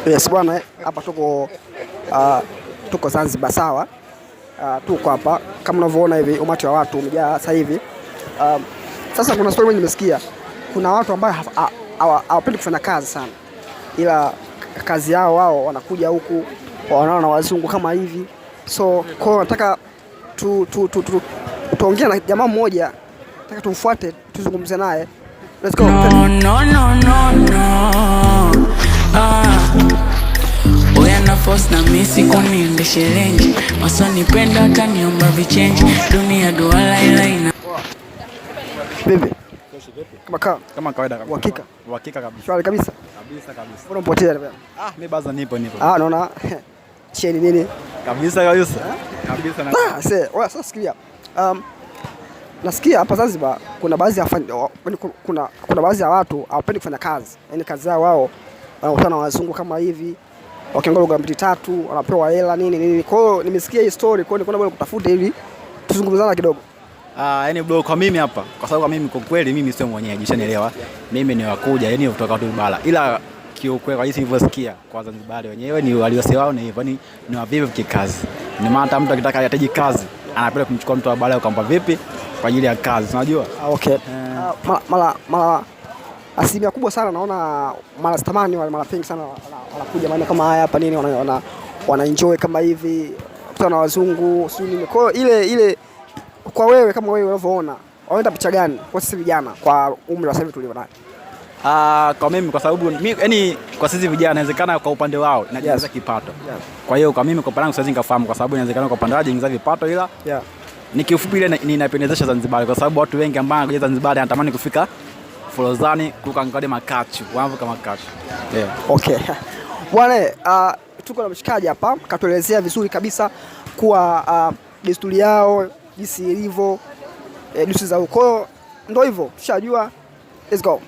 Yes bwana, hapa tuko Zanzibar sawa. Tuko hapa kama unavyoona hivi, umati wa watu umejaa sasa hivi. Sasa kuna story nimesikia, kuna watu ambao hawapendi kufanya kazi sana, ila kazi yao wao wanakuja huku wanaona na wazungu kama hivi. So kwa nataka tuongee na jamaa mmoja, nataka tumfuate tuzungumze naye. Let's go. Uyana force na misi kuniendeshe range. Wasonipenda hata niomba vichange. Dunia duala ila ina. Bibi. Kama kawaida kabisa. Uhakika kabisa. Shwari kabisa. Kabisa. Mbona umepotea? Mimi baza nipo. Naona cheni nini? Kabisa. Kabisa na. Sasa sikia. Nasikia hapa Zanzibar kuna baadhi ya kuna baadhi ya watu hawapendi kufanya kazi. Yaani kazi yao wao wanakutana na wazungu kama hivi. Wakiongea lugha mbili tatu, wanapewa hela nini. Kwa hiyo nimesikia hii story, kwa hiyo niko kutafuta ili tuzungumzane kidogo. Yaani bro, kwa mimi hapa, kwa sababu mimi kwa kweli mimi sio mwenyeji, ushanielewa. Mimi ni wakuja, yani kutoka tu bara. Ila kiukweli kwa jinsi nilivyosikia kwa Zanzibar wenyewe ni waliose wao ni hivyo, ni wavivu kikazi. Ni maana hata mtu akitaka yataji kazi, anapenda kumchukua mtu wa bara ukampa vipi kwa ajili ya kazi, unajua? Okay. Mara asilimia kubwa sana naona mara sitamani wale mara pengi sana wanakuja maana kama haya hapa nini wana enjoy kama hivi kutana na wazungu sio nini. Kwa hiyo ile kwa wewe kama wewe unavyoona waenda picha gani kwa sisi vijana kwa umri wa sasa tulio nayo? Kwa mimi kwa sababu yani kwa sisi vijana inawezekana kwa upande wao inajiingiza kipato. Kwa hiyo kwa mimi kwa upande wangu siwezi nikafahamu kwa sababu inawezekana kwa upande wao inajiingiza vipato, ila ni kiufupi ile ninapendezesha Zanzibar kwa sababu watu wengi ambao wanakuja Zanzibar wanatamani kufika Folozani kukaangalia makachu, wanavyo kama makachu. Okay. Bwana, tuko na mshikaji hapa, katuelezea vizuri kabisa kuwa desturi yao jinsi ilivyo, desturi za huko. Ndio hivyo, tushajua. Let's go.